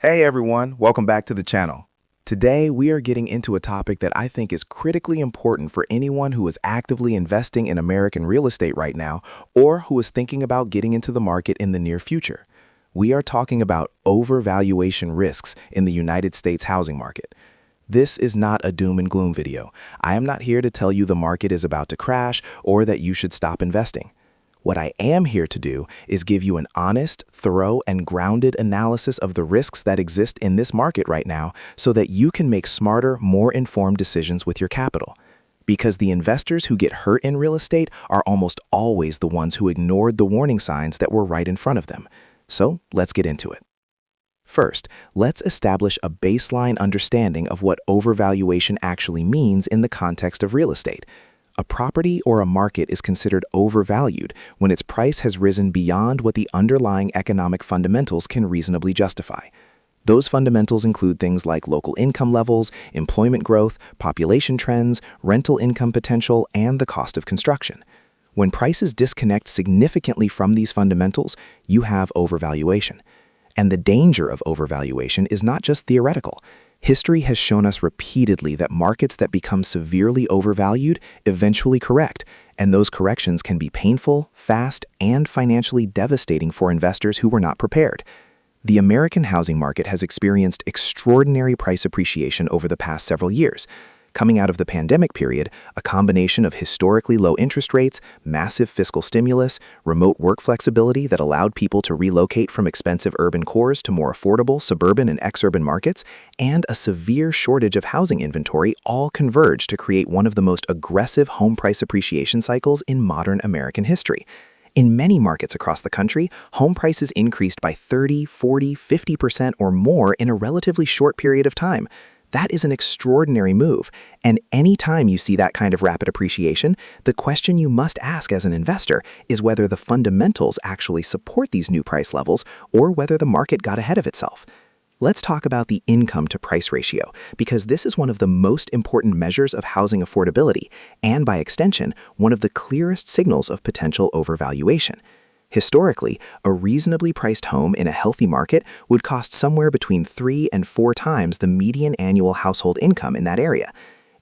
Hey everyone, welcome back to the channel. Today we are getting into a topic that I think is critically important for anyone who is actively investing in American real estate right now or who is thinking about getting into the market in the near future. We are talking about overvaluation risks in the United States housing market. This is not a doom and gloom video. I am not here to tell you the market is about to crash or that you should stop investing. What I am here to do is give you an honest, thorough, and grounded analysis of the risks that exist in this market right now so that you can make smarter, more informed decisions with your capital. Because the investors who get hurt in real estate are almost always the ones who ignored the warning signs that were right in front of them. So let's get into it. First, let's establish a baseline understanding of what overvaluation actually means in the context of real estate. A property or a market is considered overvalued when its price has risen beyond what the underlying economic fundamentals can reasonably justify. Those fundamentals include things like local income levels, employment growth, population trends, rental income potential, and the cost of construction. When prices disconnect significantly from these fundamentals, you have overvaluation. And the danger of overvaluation is not just theoretical. History has shown us repeatedly that markets that become severely overvalued eventually correct, and those corrections can be painful, fast, and financially devastating for investors who were not prepared. The American housing market has experienced extraordinary price appreciation over the past several years. Coming out of the pandemic period, a combination of historically low interest rates, massive fiscal stimulus, remote work flexibility that allowed people to relocate from expensive urban cores to more affordable suburban and exurban markets, and a severe shortage of housing inventory all converged to create one of the most aggressive home price appreciation cycles in modern American history. In many markets across the country, home prices increased by 30, 40, 50% or more in a relatively short period of time. That is an extraordinary move, and any time you see that kind of rapid appreciation, the question you must ask as an investor is whether the fundamentals actually support these new price levels or whether the market got ahead of itself. Let's talk about the income-to-price ratio, because this is one of the most important measures of housing affordability, and by extension, one of the clearest signals of potential overvaluation. Historically, a reasonably priced home in a healthy market would cost somewhere between 3 and 4 times the median annual household income in that area.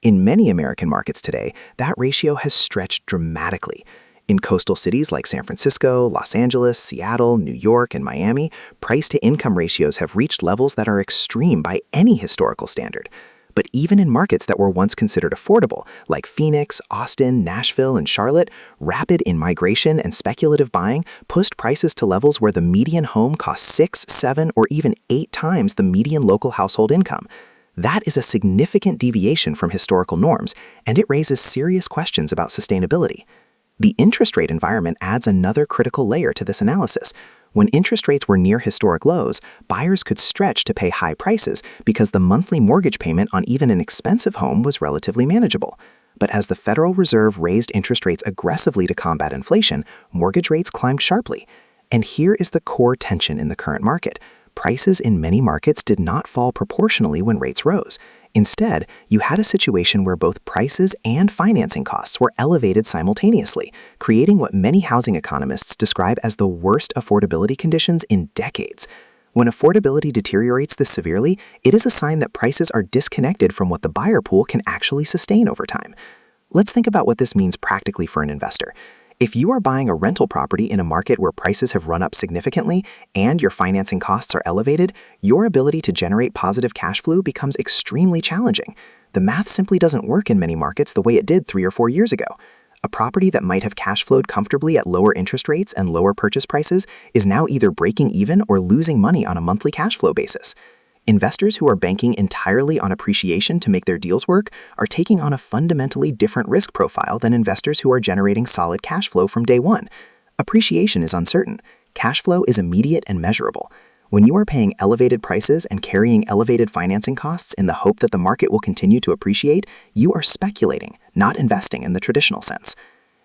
In many American markets today, that ratio has stretched dramatically. In coastal cities like San Francisco, Los Angeles, Seattle, New York, and Miami, price-to-income ratios have reached levels that are extreme by any historical standard. But even in markets that were once considered affordable, like Phoenix, Austin, Nashville, and Charlotte, rapid in-migration and speculative buying pushed prices to levels where the median home cost 6, 7, or even 8 times the median local household income. That is a significant deviation from historical norms, and it raises serious questions about sustainability. The interest rate environment adds another critical layer to this analysis. When interest rates were near historic lows, buyers could stretch to pay high prices because the monthly mortgage payment on even an expensive home was relatively manageable. But as the Federal Reserve raised interest rates aggressively to combat inflation, mortgage rates climbed sharply. And here is the core tension in the current market. Prices in many markets did not fall proportionally when rates rose. Instead, you had a situation where both prices and financing costs were elevated simultaneously, creating what many housing economists describe as the worst affordability conditions in decades. When affordability deteriorates this severely, it is a sign that prices are disconnected from what the buyer pool can actually sustain over time. Let's think about what this means practically for an investor. If you are buying a rental property in a market where prices have run up significantly and your financing costs are elevated, your ability to generate positive cash flow becomes extremely challenging. The math simply doesn't work in many markets the way it did 3 or 4 years ago. A property that might have cash flowed comfortably at lower interest rates and lower purchase prices is now either breaking even or losing money on a monthly cash flow basis. Investors who are banking entirely on appreciation to make their deals work are taking on a fundamentally different risk profile than investors who are generating solid cash flow from day one. Appreciation is uncertain. Cash flow is immediate and measurable. When you are paying elevated prices and carrying elevated financing costs in the hope that the market will continue to appreciate, you are speculating, not investing in the traditional sense.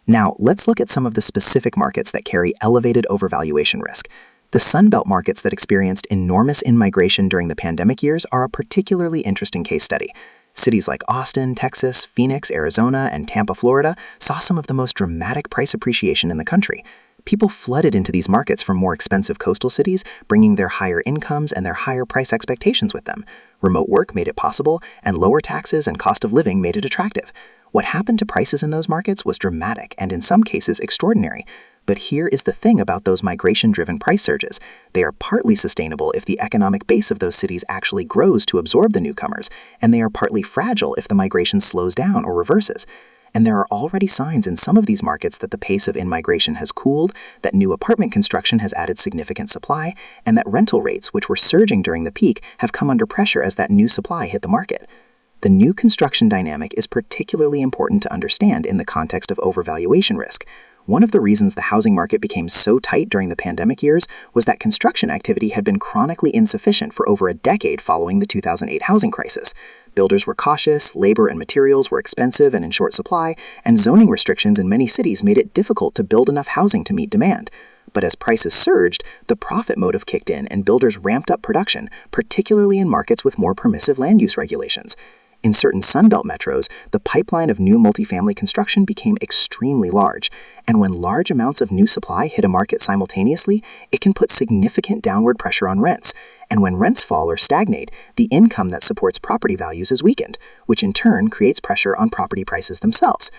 Now, let's look at some of the specific markets that carry elevated overvaluation risk. The Sunbelt markets that experienced enormous in-migration during the pandemic years are a particularly interesting case study. Cities like Austin, Texas, Phoenix, Arizona, and Tampa, Florida saw some of the most dramatic price appreciation in the country. People flooded into these markets from more expensive coastal cities, bringing their higher incomes and their higher price expectations with them. Remote work made it possible, and lower taxes and cost of living made it attractive. What happened to prices in those markets was dramatic and in some cases extraordinary. But here is the thing about those migration-driven price surges. They are partly sustainable if the economic base of those cities actually grows to absorb the newcomers, and they are partly fragile if the migration slows down or reverses. And there are already signs in some of these markets that the pace of in-migration has cooled, that new apartment construction has added significant supply, and that rental rates, which were surging during the peak, have come under pressure as that new supply hit the market. The new construction dynamic is particularly important to understand in the context of overvaluation risk. One of the reasons the housing market became so tight during the pandemic years was that construction activity had been chronically insufficient for over a decade following the 2008 housing crisis. Builders were cautious, labor and materials were expensive and in short supply, and zoning restrictions in many cities made it difficult to build enough housing to meet demand. But as prices surged, the profit motive kicked in and builders ramped up production, particularly in markets with more permissive land use regulations. In certain Sunbelt metros, the pipeline of new multifamily construction became extremely large, and when large amounts of new supply hit a market simultaneously, it can put significant downward pressure on rents. And when rents fall or stagnate, the income that supports property values is weakened, which in turn creates pressure on property prices themselves.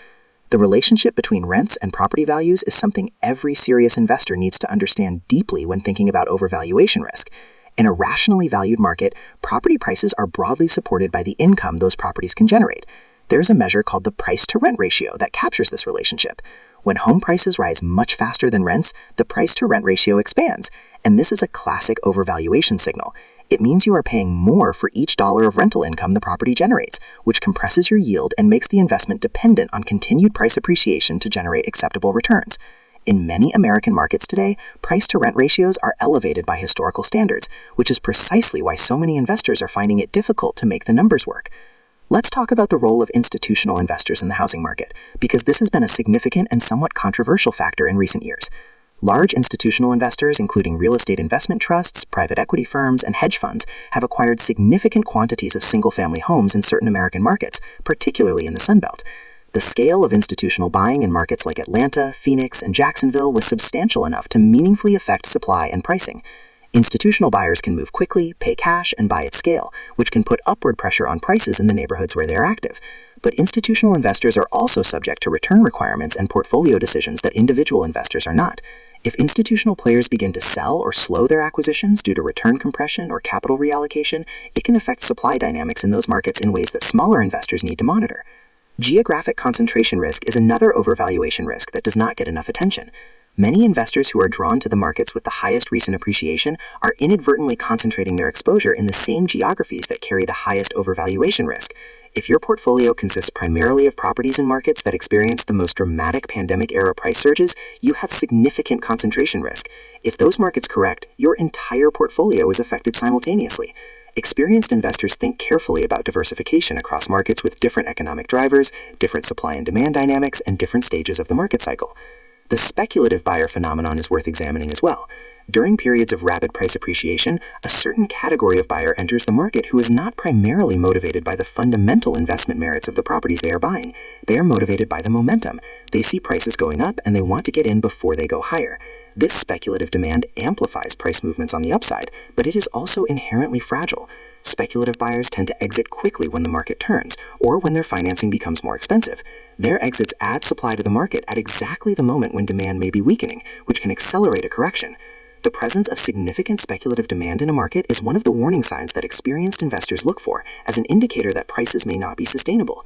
The relationship between rents and property values is something every serious investor needs to understand deeply when thinking about overvaluation risk. In a rationally valued market, property prices are broadly supported by the income those properties can generate. There's a measure called the price-to-rent ratio that captures this relationship. When home prices rise much faster than rents, the price-to-rent ratio expands, and this is a classic overvaluation signal. It means you are paying more for each dollar of rental income the property generates, which compresses your yield and makes the investment dependent on continued price appreciation to generate acceptable returns. In many American markets today, price-to-rent ratios are elevated by historical standards, which is precisely why so many investors are finding it difficult to make the numbers work. Let's talk about the role of institutional investors in the housing market, because this has been a significant and somewhat controversial factor in recent years. Large institutional investors, including real estate investment trusts, private equity firms, and hedge funds, have acquired significant quantities of single-family homes in certain American markets, particularly in the Sunbelt. The scale of institutional buying in markets like Atlanta, Phoenix, and Jacksonville was substantial enough to meaningfully affect supply and pricing. Institutional buyers can move quickly, pay cash, and buy at scale, which can put upward pressure on prices in the neighborhoods where they are active. But institutional investors are also subject to return requirements and portfolio decisions that individual investors are not. If institutional players begin to sell or slow their acquisitions due to return compression or capital reallocation, it can affect supply dynamics in those markets in ways that smaller investors need to monitor. Geographic concentration risk is another overvaluation risk that does not get enough attention. Many investors who are drawn to the markets with the highest recent appreciation are inadvertently concentrating their exposure in the same geographies that carry the highest overvaluation risk. If your portfolio consists primarily of properties in markets that experienced the most dramatic pandemic-era price surges, you have significant concentration risk. If those markets correct, your entire portfolio is affected simultaneously. Experienced investors think carefully about diversification across markets with different economic drivers, different supply and demand dynamics, and different stages of the market cycle. The speculative buyer phenomenon is worth examining as well. During periods of rapid price appreciation, a certain category of buyer enters the market who is not primarily motivated by the fundamental investment merits of the properties they are buying. They are motivated by the momentum. They see prices going up and they want to get in before they go higher. This speculative demand amplifies price movements on the upside, but it is also inherently fragile. Speculative buyers tend to exit quickly when the market turns, or when their financing becomes more expensive. Their exits add supply to the market at exactly the moment when demand may be weakening, which can accelerate a correction. The presence of significant speculative demand in a market is one of the warning signs that experienced investors look for as an indicator that prices may not be sustainable.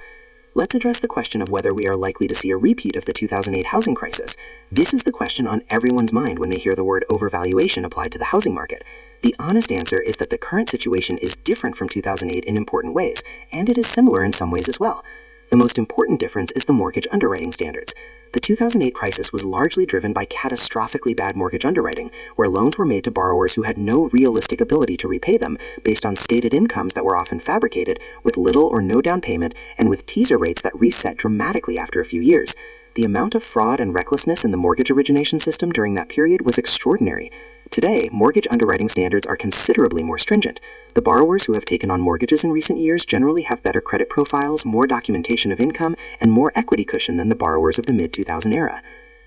Let's address the question of whether we are likely to see a repeat of the 2008 housing crisis. This is the question on everyone's mind when they hear the word overvaluation applied to the housing market. The honest answer is that the current situation is different from 2008 in important ways, and it is similar in some ways as well. The most important difference is the mortgage underwriting standards. The 2008 crisis was largely driven by catastrophically bad mortgage underwriting, where loans were made to borrowers who had no realistic ability to repay them based on stated incomes that were often fabricated, with little or no down payment, and with teaser rates that reset dramatically after a few years. The amount of fraud and recklessness in the mortgage origination system during that period was extraordinary. Today, mortgage underwriting standards are considerably more stringent. The borrowers who have taken on mortgages in recent years generally have better credit profiles, more documentation of income, and more equity cushion than the borrowers of the mid-2000 era.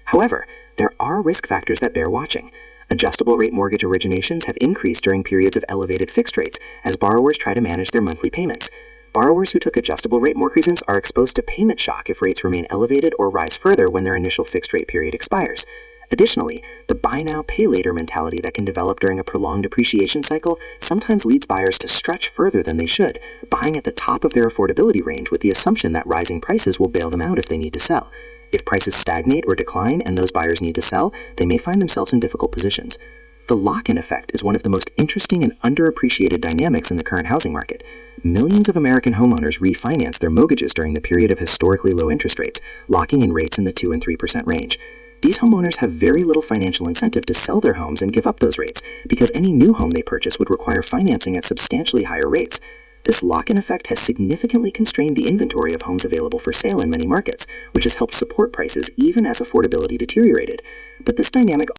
However, there are risk factors that bear watching. Adjustable rate mortgage originations have increased during periods of elevated fixed rates as borrowers try to manage their monthly payments. Borrowers who took adjustable rate mortgages are exposed to payment shock if rates remain elevated or rise further when their initial fixed rate period expires. Additionally, the buy now, pay later mentality that can develop during a prolonged appreciation cycle sometimes leads buyers to stretch further than they should, buying at the top of their affordability range with the assumption that rising prices will bail them out if they need to sell. If prices stagnate or decline and those buyers need to sell, they may find themselves in difficult positions. The lock-in effect is one of the most interesting and underappreciated dynamics in the current housing market. Millions of American homeowners refinance their mortgages during the period of historically low interest rates, locking in rates in the 2 and 3% range. These homeowners have very little financial incentive to sell their homes and give up those rates, because any new home they purchase would require financing at substantially higher rates. This lock-in effect has significantly constrained the inventory of homes available for sale in many markets, which has helped support prices even as affordability deteriorated. But this dynamic